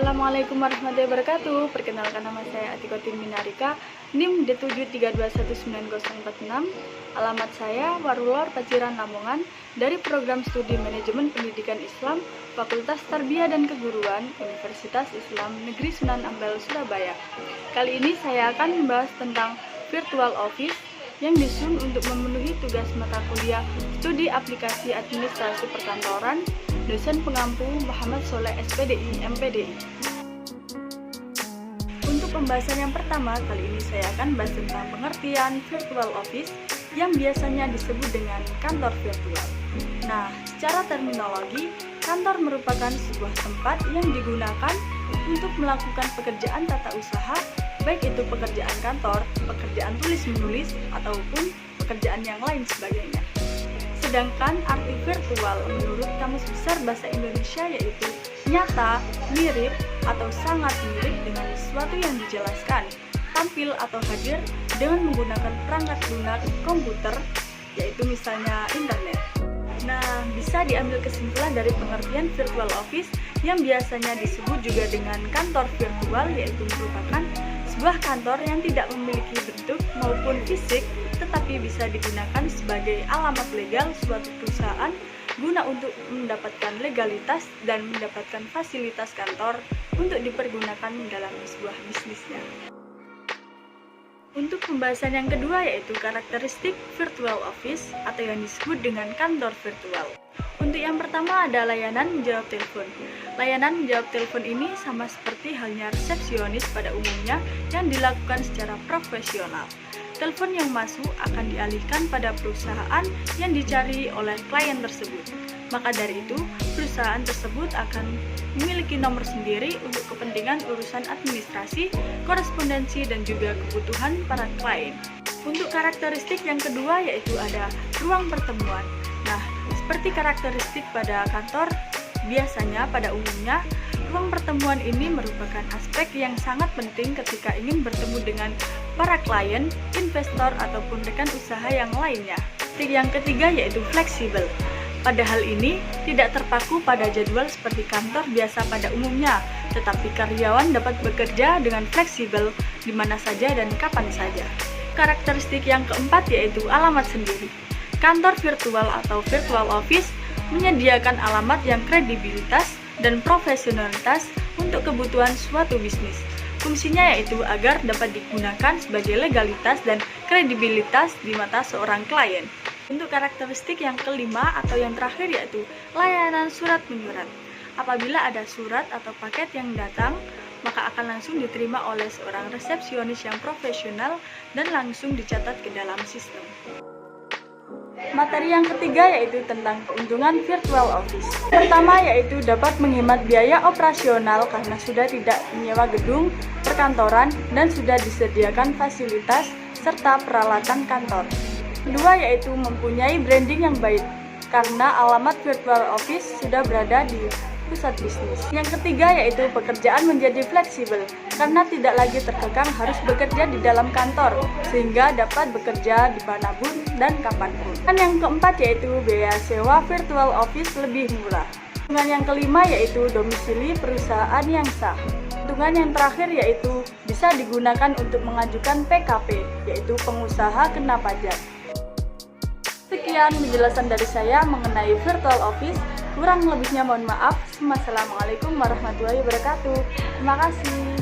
Assalamualaikum warahmatullahi wabarakatuh. Perkenalkan, nama saya Atikotin Minarika, NIM D73219046. Alamat saya Warulor Paciran Lamongan, dari Program Studi Manajemen Pendidikan Islam, Fakultas Tarbiyah dan Keguruan, Universitas Islam Negeri Sunan Ampel, Surabaya. Kali ini saya akan membahas tentang Virtual Office yang disusun untuk memenuhi tugas mata kuliah Studi Aplikasi Administrasi Perkantoran, dosen pengampu Muhammad Soleh SPDI MPDI. Untuk pembahasan yang pertama, kali ini saya akan bahas tentang pengertian Virtual Office yang biasanya disebut dengan kantor virtual. Nah, secara terminologi, kantor merupakan sebuah tempat yang digunakan untuk melakukan pekerjaan tata usaha, baik itu pekerjaan kantor, pekerjaan tulis-menulis, ataupun pekerjaan yang lain sebagainya. Sedangkan arti virtual menurut Kamus Besar Bahasa Indonesia yaitu nyata, mirip, atau sangat mirip dengan sesuatu yang dijelaskan, tampil atau hadir dengan menggunakan perangkat lunak komputer, yaitu misalnya internet. Nah, bisa diambil kesimpulan dari pengertian Virtual Office yang biasanya disebut juga dengan kantor virtual, yaitu merupakan sebuah kantor yang tidak memiliki bentuk maupun fisik, tetapi bisa digunakan sebagai alamat legal suatu perusahaan guna untuk mendapatkan legalitas dan mendapatkan fasilitas kantor untuk dipergunakan dalam sebuah bisnisnya. Untuk pembahasan yang kedua yaitu karakteristik Virtual Office atau yang disebut dengan kantor virtual. Untuk yang pertama ada layanan menjawab telepon. Layanan menjawab telepon ini sama seperti halnya resepsionis pada umumnya yang dilakukan secara profesional. Telepon yang masuk akan dialihkan pada perusahaan yang dicari oleh klien tersebut. Maka dari itu, perusahaan tersebut akan memiliki nomor sendiri untuk kepentingan urusan administrasi, korespondensi, dan juga kebutuhan para klien. Untuk karakteristik yang kedua yaitu ada ruang pertemuan. Nah, seperti karakteristik pada kantor, biasanya pada umumnya, ruang pertemuan ini merupakan aspek yang sangat penting ketika ingin bertemu dengan para klien, investor, ataupun rekan usaha yang lainnya. Yang ketiga yaitu fleksibel. Pada hal ini, tidak terpaku pada jadwal seperti kantor biasa pada umumnya, tetapi karyawan dapat bekerja dengan fleksibel di mana saja dan kapan saja. Karakteristik yang keempat yaitu alamat sendiri. Kantor virtual atau virtual office menyediakan alamat yang kredibilitas dan profesionalitas untuk kebutuhan suatu bisnis. Fungsinya yaitu agar dapat digunakan sebagai legalitas dan kredibilitas di mata seorang klien. Untuk karakteristik yang kelima atau yang terakhir yaitu layanan surat menyurat. Apabila ada surat atau paket yang datang, maka akan langsung diterima oleh seorang resepsionis yang profesional dan langsung dicatat ke dalam sistem. Materi yang ketiga yaitu tentang keuntungan Virtual Office. Pertama yaitu dapat menghemat biaya operasional karena sudah tidak menyewa gedung, perkantoran, dan sudah disediakan fasilitas serta peralatan kantor. Kedua yaitu mempunyai branding yang baik karena alamat Virtual Office sudah berada di pusat bisnis. Yang ketiga yaitu pekerjaan menjadi fleksibel karena tidak lagi terkekang harus bekerja di dalam kantor sehingga dapat bekerja di manapun dan kapanpun. Dan yang keempat yaitu biaya sewa Virtual Office lebih murah. Keuntungan yang kelima yaitu domisili perusahaan yang sah. Keuntungan yang terakhir yaitu bisa digunakan untuk mengajukan PKP, yaitu pengusaha kena pajak. Sekian penjelasan dari saya mengenai Virtual Office. Kurang lebihnya mohon maaf. Wassalamualaikum warahmatullahi wabarakatuh. Terima kasih.